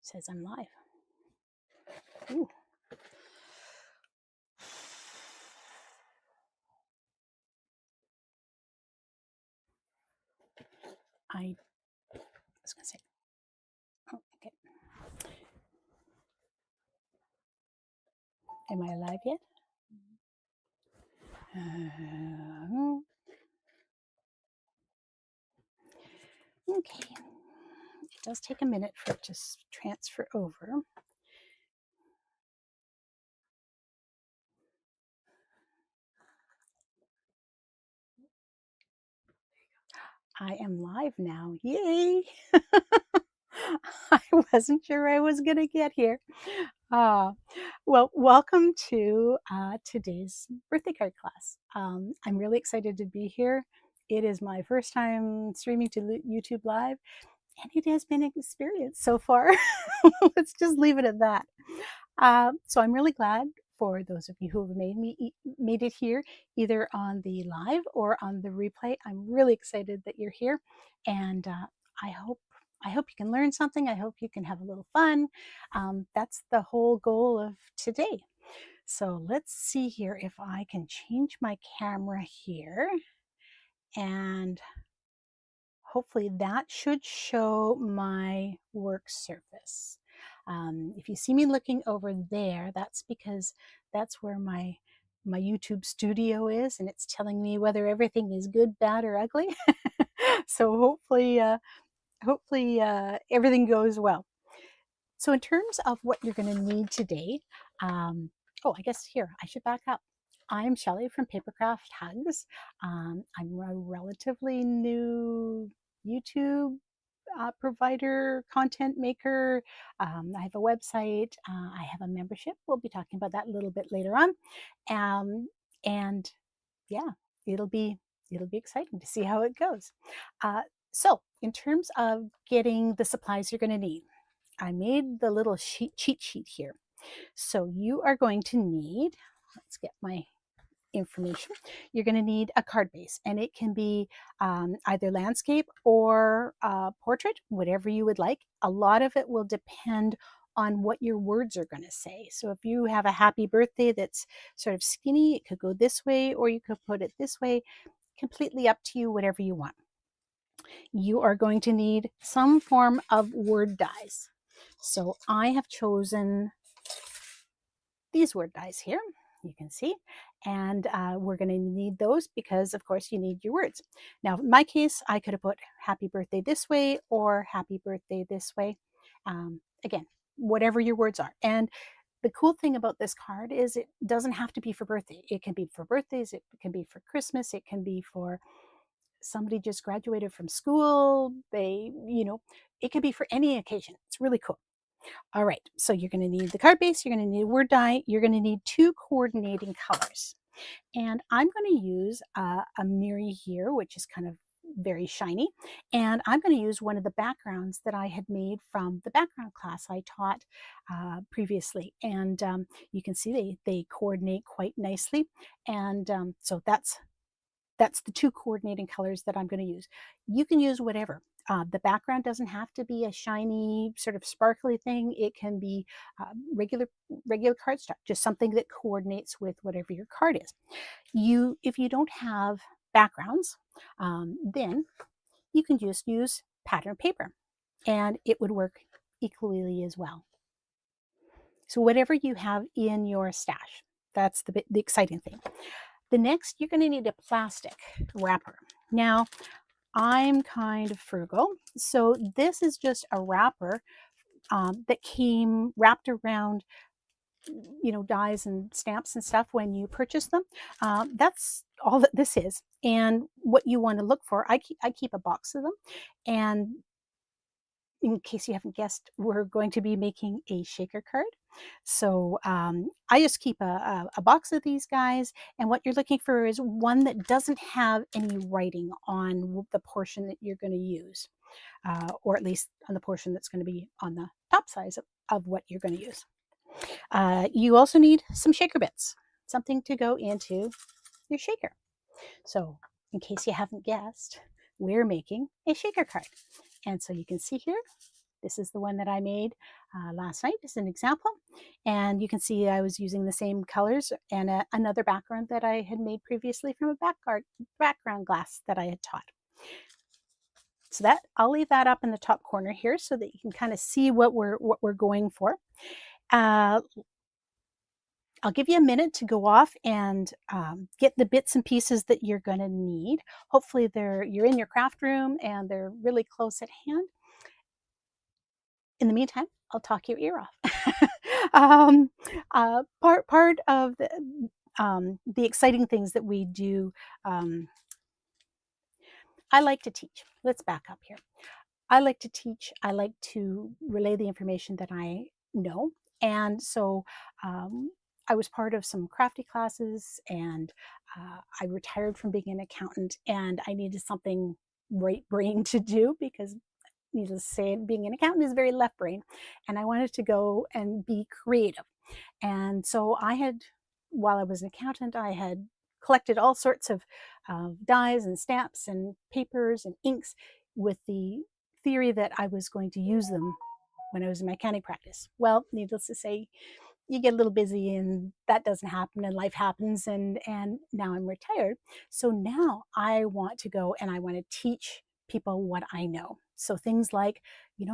Says I'm live. Ooh. I was going to say, oh, okay. Am I alive yet? Okay. It does take a minute for it to transfer over. I am live now. Yay! I wasn't sure I was going to get here. Well, welcome to today's birthday card class. I'm really excited to be here. It is my first time streaming to YouTube Live, and it has been an experience so far. Let's just leave it at that. So I'm really glad for those of you who have made it here, either on the live or on the replay. I'm really excited that you're here, and I hope you can learn something. I hope you can have a little fun. That's the whole goal of today. So let's see here if I can change my camera here, and hopefully that should show my work surface. If you see me looking over there, that's because that's where my YouTube studio is, and it's telling me whether everything is good, bad, or ugly. So hopefully everything goes well. So in terms of what you're going to need today, oh, I guess here I should back up. I'm Shelley from Papercraft Hugs. I'm a relatively new YouTube provider, content maker. I have a website. I have a membership. We'll be talking about that a little bit later on. And yeah, it'll be exciting to see how it goes. So in terms of getting the supplies you're going to need, I made the little cheat sheet here. So you are going to need, let's get my information. You're going to need a card base, and it can be either landscape or portrait, whatever you would like. A lot of it will depend on what your words are going to say. So if you have a happy birthday that's sort of skinny, it could go this way, or you could put it this way. Completely up to you, whatever you want. You are going to need some form of word dies. So I have chosen these word dies here, you can see, and we're going to need those because of course you need your words. Now in my case, I could have put happy birthday this way or happy birthday this way. Again, whatever your words are. And the cool thing about this card is it doesn't have to be for birthday. It can be for birthdays, it can be for Christmas, it can be for somebody just graduated from school. It can be for any occasion. It's really cool. All right, so you're going to need the card base, you're going to need a word die, you're going to need 2 coordinating colors. And I'm going to use a Miri here, which is kind of very shiny. And I'm going to use one of the backgrounds that I had made from the background class I taught previously. And you can see they coordinate quite nicely. And so that's the 2 coordinating colors that I'm going to use. You can use whatever. The background doesn't have to be a shiny sort of sparkly thing. It can be regular cardstock, just something that coordinates with whatever your card is. If you don't have backgrounds, then you can just use pattern paper, and it would work equally as well. So whatever you have in your stash, that's the exciting thing. The next, you're going to need a plastic wrapper. Now, I'm kind of frugal, so this is just a wrapper that came wrapped around, dies and stamps and stuff when you purchase them. That's all that this is. And what you want to look for, I keep a box of them, and in case you haven't guessed, we're going to be making a shaker card. So I just keep a box of these guys, and what you're looking for is one that doesn't have any writing on the portion that you're going to use, or at least on the portion that's going to be on the top size of what you're going to use. You also need some shaker bits, something to go into your shaker. So in case you haven't guessed, we're making a shaker card. And so you can see here, This is the one that I made last night as an example. And you can see I was using the same colors and another background that I had made previously from a background glass that I had taught. So that I'll leave that up in the top corner here so that you can kind of see what we're going for. Uh, I'll give you a minute to go off and get the bits and pieces that you're going to need. Hopefully you're in your craft room and they're really close at hand. In the meantime, I'll talk your ear off. Part of the exciting things that we do, I like to teach. Let's back up here. I like to teach. I like to relay the information that I know. And so I was part of some crafty classes and I retired from being an accountant and I needed something right brain to do because needless to say, being an accountant is very left brain. And I wanted to go and be creative. And so while I was an accountant, I had collected all sorts of dies and stamps and papers and inks with the theory that I was going to use them when I was in my accounting practice. Well, needless to say, you get a little busy and that doesn't happen and life happens and now I'm retired. So now I want to go and I want to teach people what I know. So things like,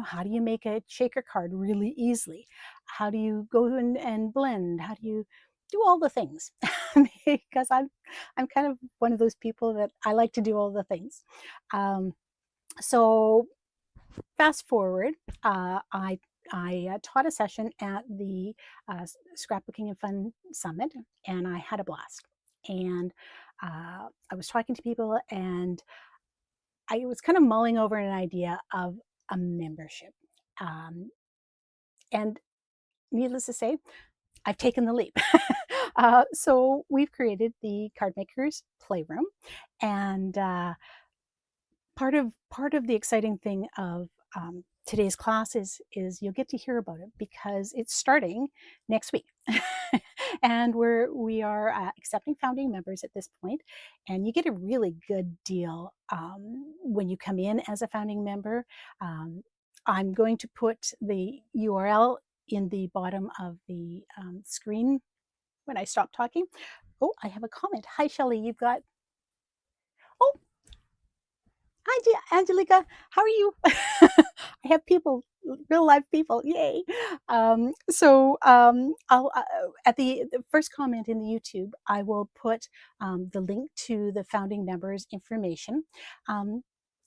how do you make a shaker card really easily? How do you go and blend? How do you do all the things? Because I'm kind of one of those people that I like to do all the things. So fast forward, I taught a session at the Scrapbooking and Fun Summit, and I had a blast. And I was talking to people, and I was kind of mulling over an idea of a membership. And needless to say, I've taken the leap. So we've created the Cardmakers Playroom, and part of the exciting thing of today's class is you'll get to hear about it because it's starting next week. And we are accepting founding members at this point, and you get a really good deal when you come in as a founding member. I'm going to put the URL in the bottom of the screen when I stop talking. Oh, I have a comment. Hi, Shelley. You've got. Oh, hi, Angelica. How are you? I have people, real live people. Yay! I'll at the first comment in the YouTube, I will put the link to the founding members' information.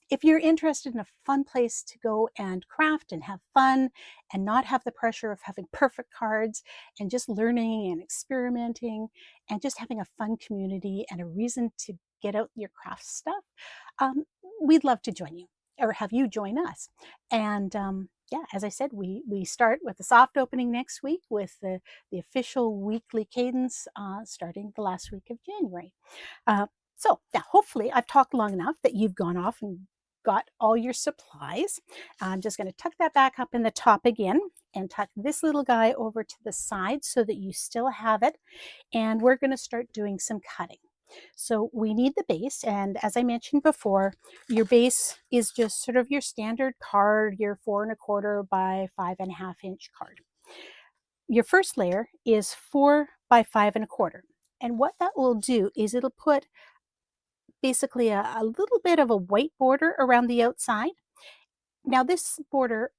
If you're interested in a fun place to go and craft and have fun and not have the pressure of having perfect cards and just learning and experimenting and just having a fun community and a reason to get out your craft stuff, we'd love to join you or have you join us. And yeah, as I said, we start with the soft opening next week with the official weekly cadence starting the last week of January. So now hopefully I've talked long enough that you've gone off and got all your supplies. I'm just going to tuck that back up in the top again and tuck this little guy over to the side so that you still have it. And we're going to start doing some cutting. So we need the base, and as I mentioned before, your base is just sort of your standard card, your 4 1/4 by 5.5 inch card. Your first layer is 4 by 5 1/4. And what that will do is it'll put basically a little bit of a white border around the outside. Now this border,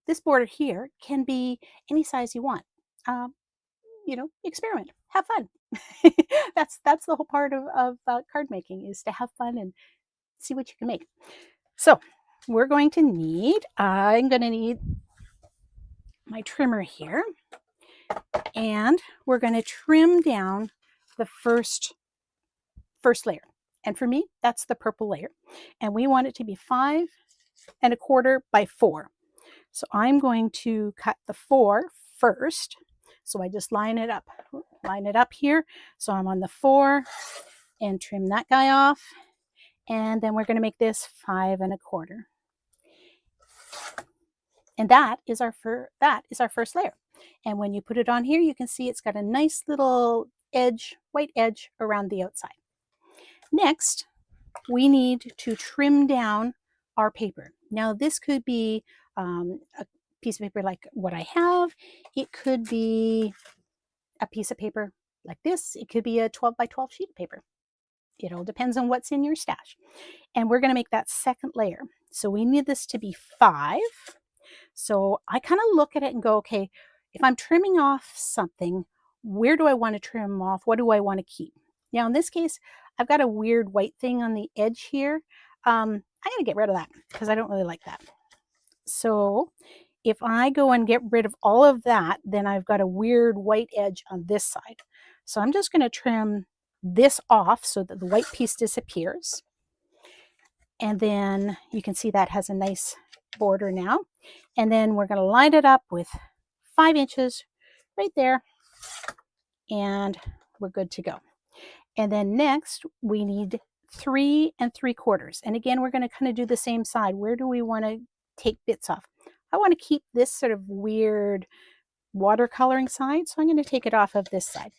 this border here can be any size you want. Experiment, have fun. That's the whole part of card making, is to have fun and see what you can make. So I'm going to need my trimmer here, and we're going to trim down the first layer. And for me, that's the purple layer. And we want it to be 5 1/4 by 4. So I'm going to cut the 4 first. So I just line it up here. So I'm on the 4 and trim that guy off. And then we're going to make this 5 1/4. And that is our first layer. And when you put it on here, you can see it's got a nice little edge, white edge around the outside. Next, we need to trim down our paper. Now this could be a piece of paper like what I have. It could be a piece of paper like this. It could be a 12 by 12 sheet of paper. It all depends on what's in your stash. And we're going to make that second layer. So we need this to be 5. So I kind of look at it and go, okay, if I'm trimming off something, where do I want to trim off? What do I want to keep? Now, in this case, I've got a weird white thing on the edge here. I'm going to get rid of that because I don't really like that. So if I go and get rid of all of that, then I've got a weird white edge on this side. So I'm just going to trim this off so that the white piece disappears. And then you can see that has a nice border now. And then we're going to line it up with 5 inches right there. And we're good to go. And then next we need 3 3/4. And again, we're going to kind of do the same side. Where do we want to take bits off? I want to keep this sort of weird watercoloring side. So I'm going to take it off of this side.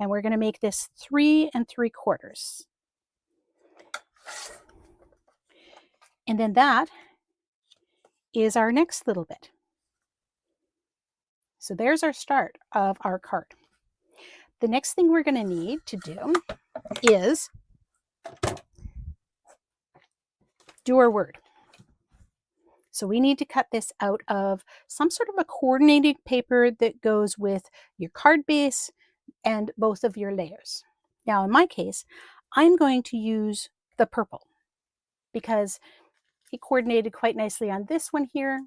And we're going to make this 3 3/4. And then that is our next little bit. So there's our start of our card. The next thing we're going to need to do is do our word. So we need to cut this out of some sort of a coordinated paper that goes with your card base and both of your layers. Now, in my case, I'm going to use the purple because it coordinated quite nicely on this one here.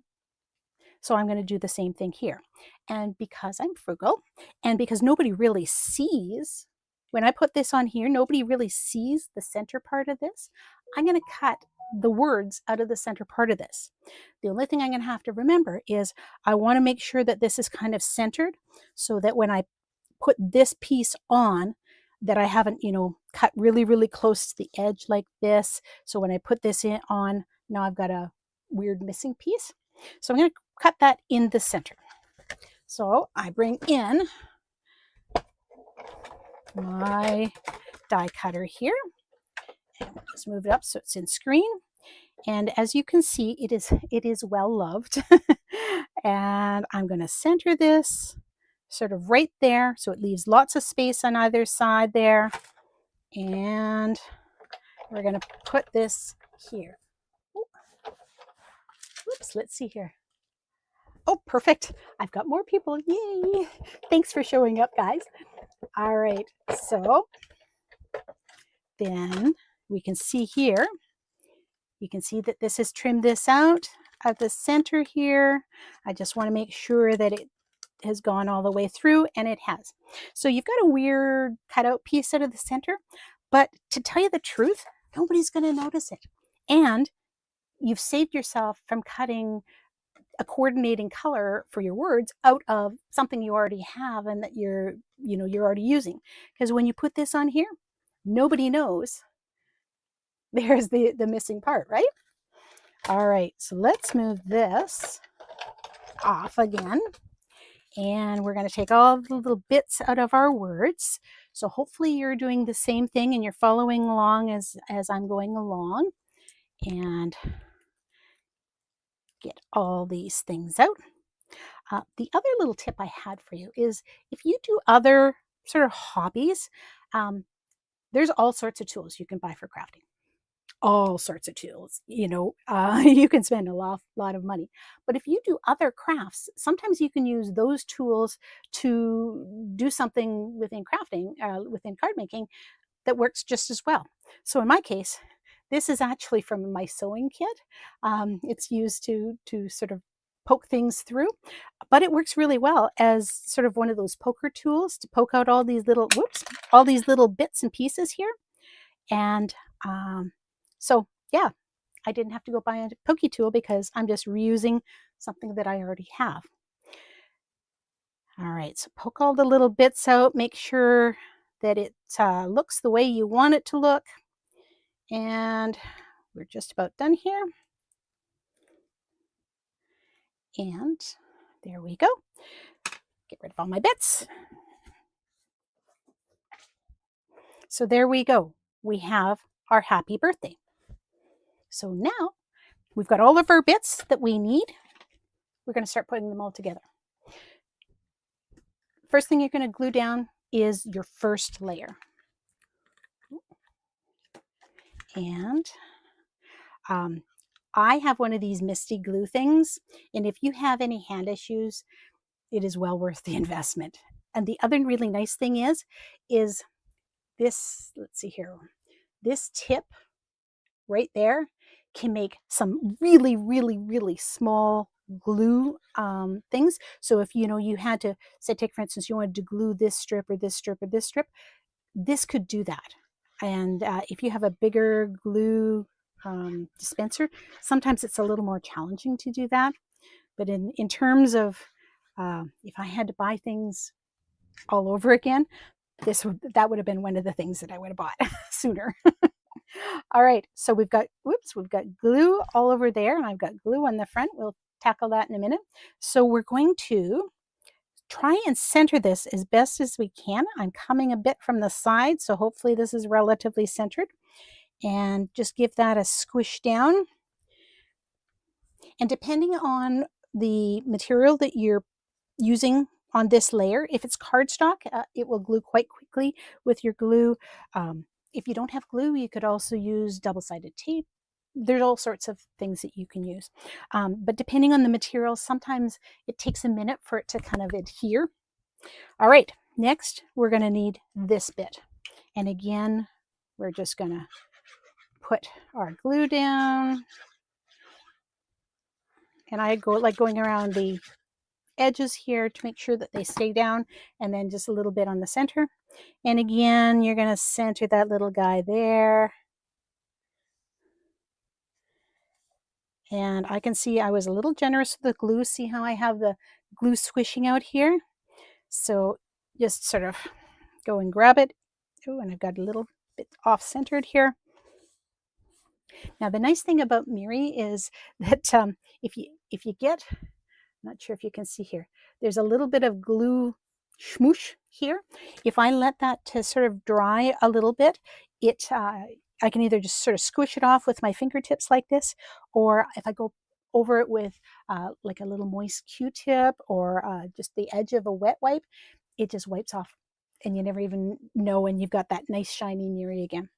So I'm going to do the same thing here. And because I'm frugal and because nobody really sees, when I put this on here, nobody really sees the center part of this, I'm going to cut the words out of the center part of this. The only thing I'm going to have to remember is I want to make sure that this is kind of centered so that when I put this piece on, that I haven't, cut really, really close to the edge like this. So when I put this on, now I've got a weird missing piece. So I'm going to cut that in the center. So I bring in my die cutter here and we'll just move it up so it's in screen. And as you can see, it is well loved. And I'm going to center this sort of right there so it leaves lots of space on either side there. And we're going to put this here. Oops, let's see here. Oh, perfect. I've got more people. Yay. Thanks for showing up, guys. All right. So then we can see here, you can see that this has trimmed this out at the center here. I just want to make sure that it has gone all the way through, and it has. So you've got a weird cutout piece out of the center, but to tell you the truth, nobody's going to notice it. And you've saved yourself from cutting a coordinating color for your words out of something you already have and that you're already using. Because when you put this on here, nobody knows there's the missing part, right? All right, so let's move this off again. And we're going to take all the little bits out of our words. So hopefully you're doing the same thing and you're following along as I'm going along. And get all these things out. The other little tip I had for you is if you do other sort of hobbies, there's all sorts of tools you can buy for crafting. All sorts of tools, you can spend a lot of money. But if you do other crafts, sometimes you can use those tools to do something within crafting, within card making, that works just as well. So in my case, this is actually from my sewing kit. It's used to sort of poke things through, but it works really well as sort of one of those poker tools to poke out all these little, all these little bits and pieces here. And so yeah, I didn't have to go buy a pokey tool because I'm just reusing something that I already have. All right, so poke all the little bits out, make sure that it looks the way you want it to look. And we're just about done here. And there we go. Get rid of all my bits. So there we go. We have our happy birthday. So now we've got all of our bits that we need. we're going to start putting them all together. First thing you're going to glue down is your first layer. And I have one of these misty glue things, and if you have any hand issues, it is well worth the investment. And the other really nice thing is this, let's see here, this tip right there can make some really, really, really small glue things. So if you had to say, take for instance, you wanted to glue this strip or this strip or this strip, this could do that. And if you have a bigger glue dispenser, sometimes it's a little more challenging to do that. But in terms of if I had to buy things all over again, that would have been one of the things that I would have bought sooner. All right, so we've got glue all over there, and I've got glue on the front. We'll tackle that in a minute. So we're going to try and center this as best as we can. I'm coming a bit from the side, so hopefully this is relatively centered. And just give that a squish down. And depending on the material that you're using on this layer, if it's cardstock, it will glue quite quickly with your glue. If you don't have glue, you could also use double-sided tape. There's all sorts of things that you can use. But depending on the material, sometimes it takes a minute for it to kind of adhere. All right, next we're going to need this bit. And again, we're just going to put our glue down. And I go like going around the edges here to make sure that they stay down, and then just a little bit on the center. And again, you're going to center that little guy there. And I can see I was a little generous with the glue. See how I have the glue squishing out here? So just sort of go and grab it. Oh, and I've got a little bit off-centered here. Now, the nice thing about Miri is that if you get, I'm not sure if you can see here, there's a little bit of glue smoosh here. If I let that to sort of dry a little bit, I can either just sort of squish it off with my fingertips like this, or if I go over it with like a little moist Q-tip or just the edge of a wet wipe, it just wipes off and you never even know, and you've got that nice shiny Miri again.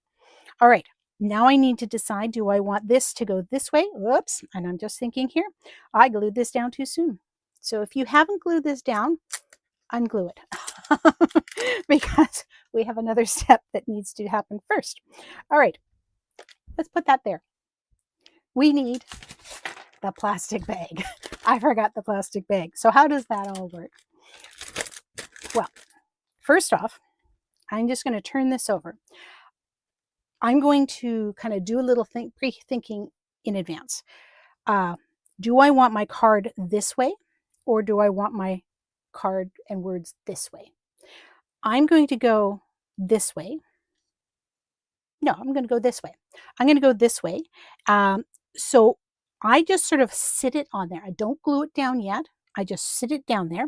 All right, now I need to decide, do I want this to go this way? Whoops, and I'm just thinking here, I glued this down too soon. So if you haven't glued this down, unglue it because we have another step that needs to happen first. All right, let's put that there. We need the plastic bag. I forgot the plastic bag. So how does that all work? Well, first off, I'm just going to turn this over. I'm going to kind of do a little pre-thinking in advance. Do I want my card this way, or do I want my card and words this way? I'm going to go this way. No, I'm going to go this way. I'm going to go this way. So I just sort of sit it on there. I don't glue it down yet. I just sit it down there.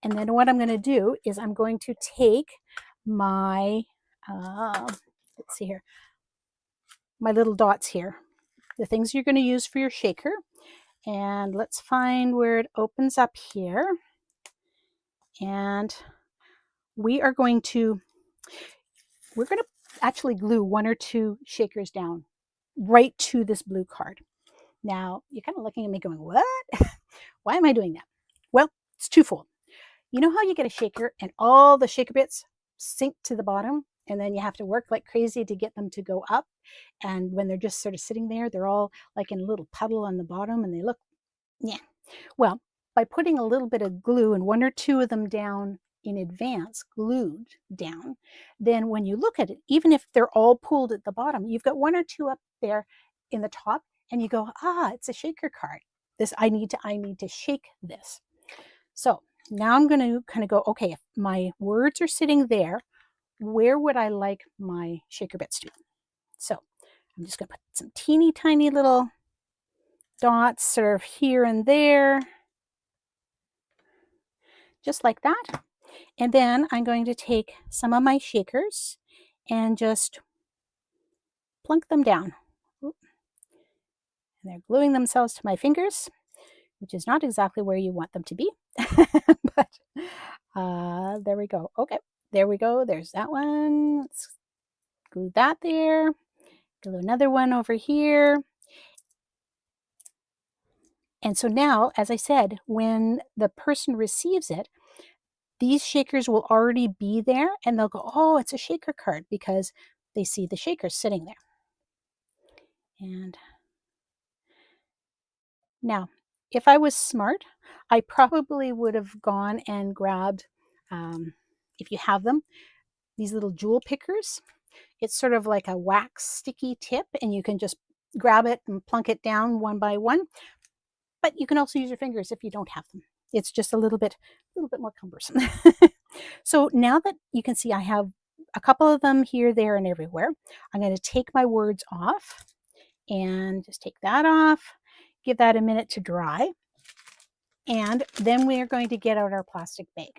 And then what I'm going to do is I'm going to take my, let's see here, my little dots here, the things you're going to use for your shaker. And let's find where it opens up here. And we're going to actually glue one or two shakers down right to this blue card. Now, you're kind of looking at me going, what? Why am I doing that? Well, it's twofold. You know how you get a shaker and all the shaker bits sink to the bottom, and then you have to work like crazy to get them to go up? And when they're just sort of sitting there, they're all like in a little puddle on the bottom, and they look, yeah. Well, by putting a little bit of glue and one or two of them down in advance, glued down, then when you look at it, even if they're all pulled at the bottom, you've got one or two up there in the top, and you go, it's a shaker card. I need to shake this. So now I'm going to kind of go, okay, if my words are sitting there, where would I like my shaker bits to be? So I'm just going to put some teeny tiny little dots sort of here and there, just like that. And then I'm going to take some of my shakers and just plunk them down. And they're gluing themselves to my fingers. which is not exactly where you want them to be. But there we go. Okay, there we go. There's that one. Let's glue that there. Glue another one over here. And so now, as I said, when the person receives it, these shakers will already be there and they'll go, oh, it's a shaker card, because they see the shakers sitting there. And now, if I was smart, I probably would have gone and grabbed, if you have them, these little jewel pickers. It's sort of like a wax sticky tip, and you can just grab it and plunk it down one by one. But you can also use your fingers if you don't have them. It's just a little bit more cumbersome. So now that you can see I have a couple of them here, there, and everywhere, I'm going to take my words off and just take that off, give that a minute to dry, and then we're going to get out our plastic bag.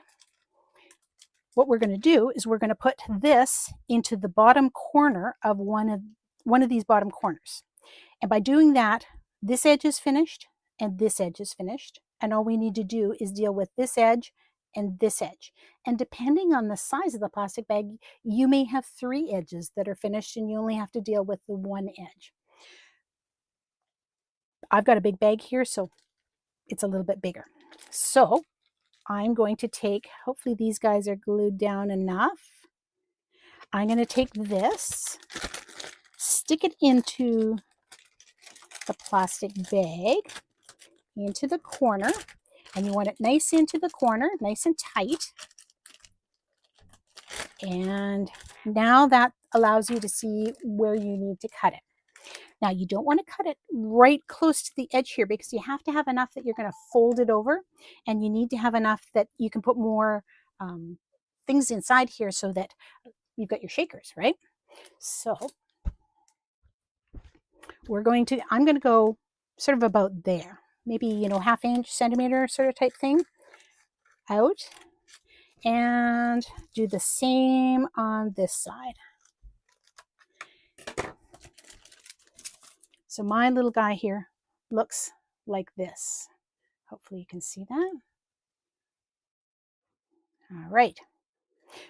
What we're going to do is we're going to put this into the bottom corner of one of these bottom corners. And by doing that, this edge is finished and this edge is finished. And all we need to do is deal with this edge and this edge. And depending on the size of the plastic bag, you may have 3 edges that are finished and you only have to deal with the one edge. I've got a big bag here, so it's a little bit bigger. So I'm going to take, hopefully these guys are glued down enough. I'm going to take this, stick it into the plastic bag, into the corner, and you want it nice into the corner, nice and tight. And now that allows you to see where you need to cut it. Now you don't want to cut it right close to the edge here, because you have to have enough that you're going to fold it over, and you need to have enough that you can put more things inside here so that you've got your shakers, right? So I'm going to go sort of about there, maybe, half inch, centimeter sort of type thing out, and do the same on this side. So my little guy here looks like this. Hopefully you can see that. All right.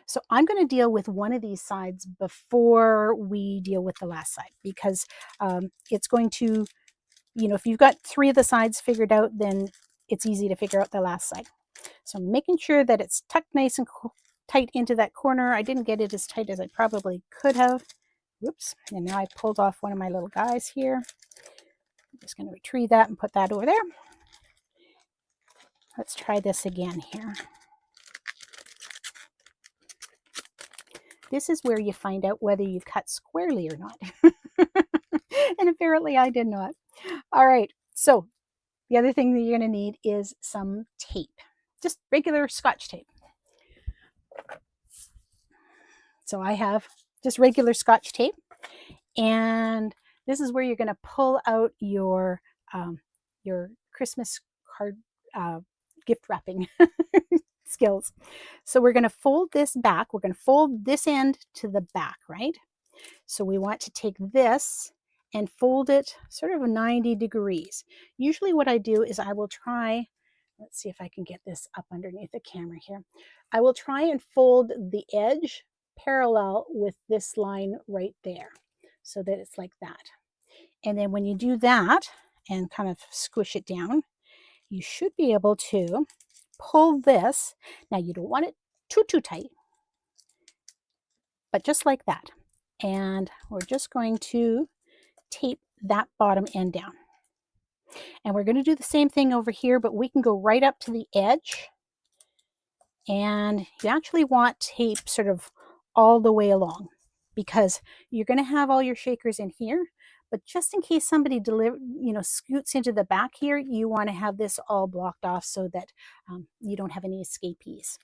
So I'm going to deal with one of these sides before we deal with the last side, because it's going to, if you've got 3 of the sides figured out, then it's easy to figure out the last side. So I'm making sure that it's tucked nice and tight into that corner. I didn't get it as tight as I probably could have. Whoops. And now I pulled off one of my little guys here. I'm just going to retrieve that and put that over there. Let's try this again here. This is where you find out whether you've cut squarely or not. And apparently I did not. All right, so the other thing that you're going to need is some tape, just regular Scotch tape. So I have just regular Scotch tape, and this is where you're going to pull out your Christmas card gift wrapping skills. So we're going to fold this back. We're going to fold this end to the back, right? So we want to take this and fold it sort of 90 degrees. Usually what I do is I will try, let's see if I can get this up underneath the camera here. I will try and fold the edge parallel with this line right there, so that it's like that. And then when you do that and kind of squish it down, you should be able to pull this. Now you don't want it too tight, but just like that. And we're just going to tape that bottom end down. And we're going to do the same thing over here, but we can go right up to the edge. And you actually want tape sort of all the way along, because you're going to have all your shakers in here. But just in case somebody scoots into the back here, you want to have this all blocked off so that you don't have any escapees.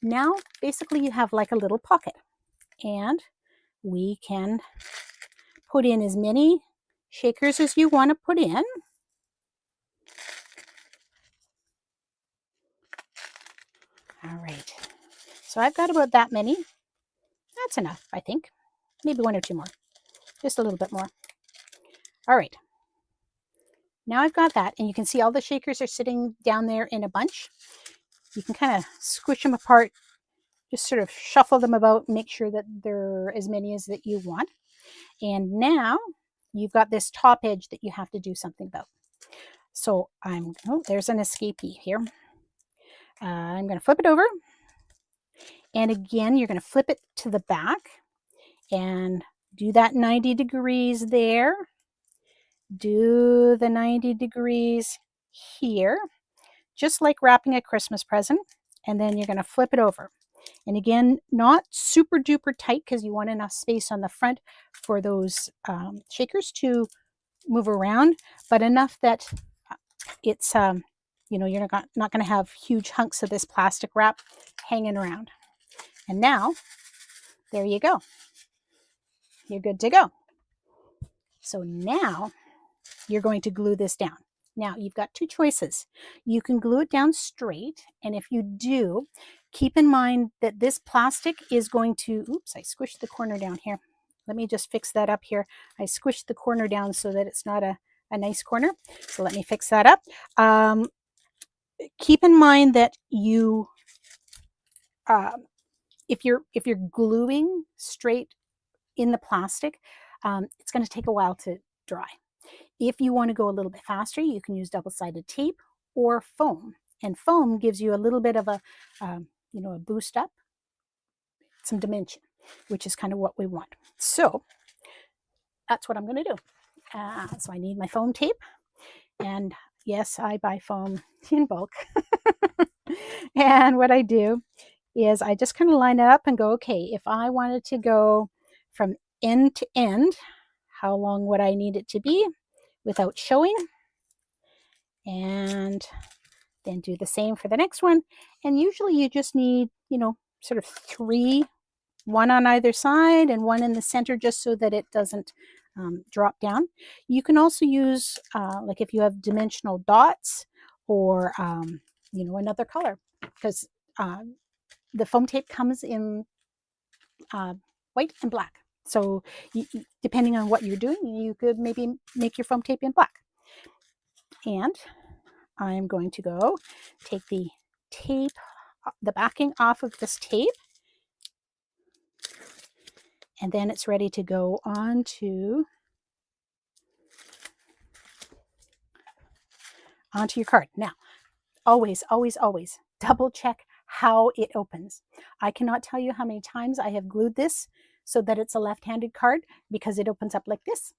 Now, basically, you have like a little pocket, and we can put in as many shakers as you want to put in. All right. So I've got about that many. That's enough, I think. Maybe 1 or 2 more. Just a little bit more. All right. now I've got that, and you can see all the shakers are sitting down there in a bunch. You can kind of squish them apart, just sort of shuffle them about, make sure that there are as many as that you want. And now you've got this top edge that you have to do something about. So there's an escapee here. I'm going to flip it over. And again, you're going to flip it to the back and do that 90 degrees there. Do the 90 degrees here, just like wrapping a Christmas present. And then you're going to flip it over. And again, not super duper tight because you want enough space on the front for those shakers to move around, but enough that it's, you're not going to have huge hunks of this plastic wrap hanging around. And now, there you go. You're good to go. So now you're going to glue this down. Now you've got two choices. You can glue it down straight, and if you do, keep in mind that this plastic is going to, oops, I squished the corner down here. Let me just fix that up here. I squished the corner down so that it's not a nice corner. So let me fix that up. Keep in mind that you, if you're gluing straight in the plastic, it's going to take a while to dry. If you want to go a little bit faster, you can use double-sided tape or foam. And foam gives you a little bit of a boost up, some dimension, which is kind of what we want. So that's what I'm going to do. So I need my foam tape. And yes, I buy foam in bulk. And what I do is I just kind of line it up and go, okay, if I wanted to go from end to end, how long would I need it to be without showing? And then do the same for the next one. And usually you just need, sort of three, one on either side and one in the center, just so that it doesn't drop down. You can also use, like if you have dimensional dots or, another color, because the foam tape comes in white and black. So depending on what you're doing, you could maybe make your foam tape in black. And I'm going to go take the tape, the backing off of this tape, and then it's ready to go onto your card. Now, always, always, always double check how it opens. I cannot tell you how many times I have glued this so that it's a left-handed card, because it opens up like this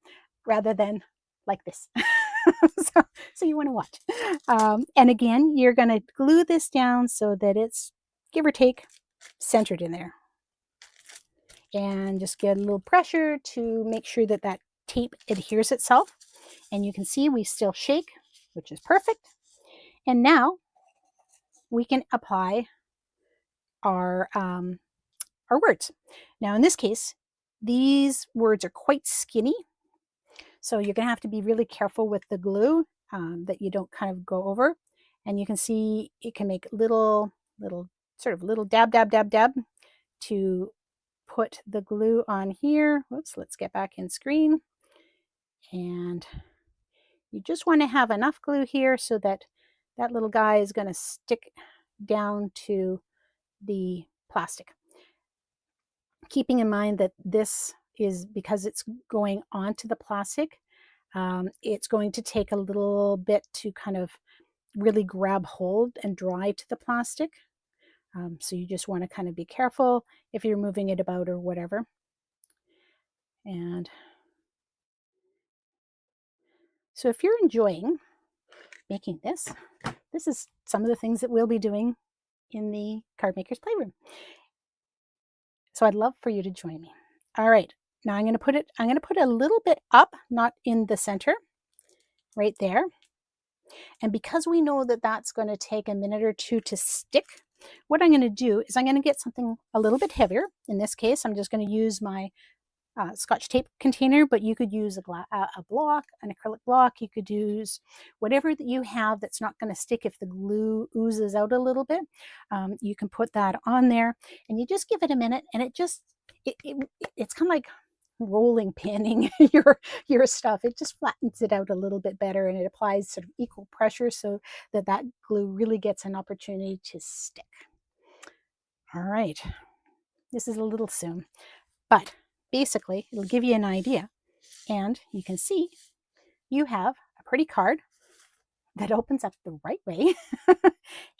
rather than like this. so you want to watch. And again, you're going to glue this down so that it's, give or take, centered in there. And just get a little pressure to make sure that that tape adheres itself. And you can see we still shake, which is perfect. And now we can apply our words. Now in this case, these words are quite skinny, so you're going to have to be really careful with the glue that you don't kind of go over. And you can see it can make little dab, dab, dab, dab to put the glue on here. Whoops, let's get back in screen. And you just want to have enough glue here so that that little guy is going to stick down to the plastic. Keeping in mind that this is, because it's going onto the plastic, it's going to take a little bit to kind of really grab hold and dry to the plastic. So you just want to kind of be careful if you're moving it about or whatever. And so if you're enjoying making this, this is some of the things that we'll be doing in the Card Maker's Playroom. So I'd love for you to join me. All right, now I'm going to put a little bit up, not in the center, right there. And because we know that that's going to take a minute or two to stick, what I'm going to do is I'm going to get something a little bit heavier. In this case, I'm just going to use my Scotch tape container, but you could use a block, an acrylic block. You could use whatever that you have that's not going to stick if the glue oozes out a little bit. You can put that on there, and you just give it a minute, and it's kind of like rolling pinning your stuff. It just flattens it out a little bit better, and it applies sort of equal pressure so that that glue really gets an opportunity to stick. All right, this is a little soon, but basically it'll give you an idea. And you can see you have a pretty card that opens up the right way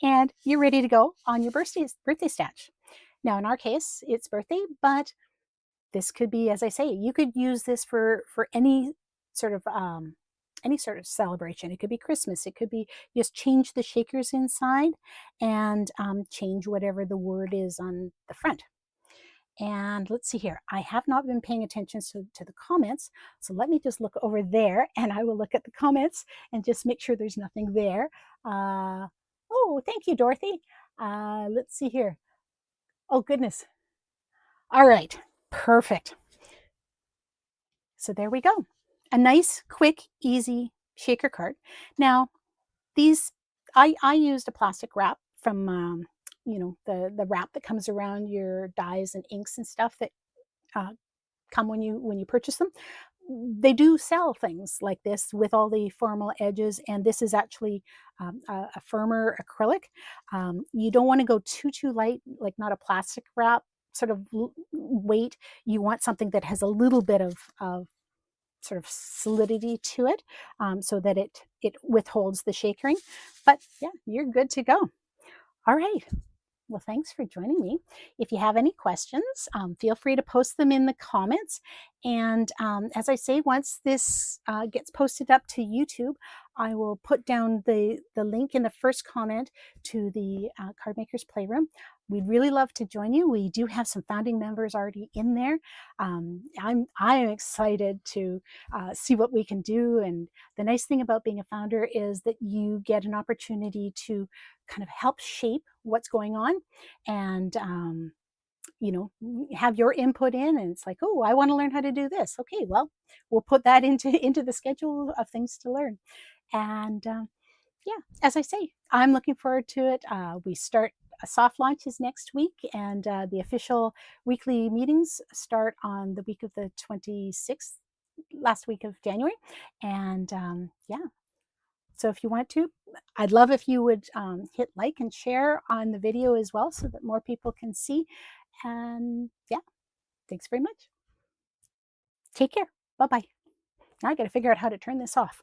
and you're ready to go on your birthday stash. Now, in our case, it's birthday, but this could be, as I say, you could use this for sort of any sort of celebration. It could be Christmas. It could be just change the shakers inside and change whatever the word is on the front. And let's see here. I have not been paying attention to the comments. So let me just look over there and I will look at the comments and just make sure there's nothing there. Oh, thank you, Dorothy. Let's see here. Oh, goodness. All right. Perfect. So there we go. A nice, quick, easy shaker card. Now, these, I used a plastic wrap from, the wrap that comes around your dyes and inks and stuff that uh, come when you purchase them. They do sell things like this with all the formal edges, and this is actually a firmer acrylic. You don't want to go too light, like not a plastic wrap sort of weight. You want something that has a little bit of sort of solidity to it, so that it withholds the shakering. But yeah, you're good to go. All right. Well, thanks for joining me. If you have any questions, feel free to post them in the comments. And as I say, once this gets posted up to YouTube, I will put down the link in the first comment to the Card Makers Playroom. We'd really love to join you. We do have some founding members already in there. I'm excited to see what we can do. And the nice thing about being a founder is that you get an opportunity to kind of help shape what's going on and have your input in, and it's like, oh, I want to learn how to do this. Okay, well, we'll put that into the schedule of things to learn. And yeah, as I say, I'm looking forward to it. We start soft launches next week, and the official weekly meetings start on the week of the 26th, last week of January. And yeah, so if you want to, I'd love if you would hit like and share on the video as well so that more people can see. And yeah, thanks very much. Take care. Bye-bye. Now I got to figure out how to turn this off.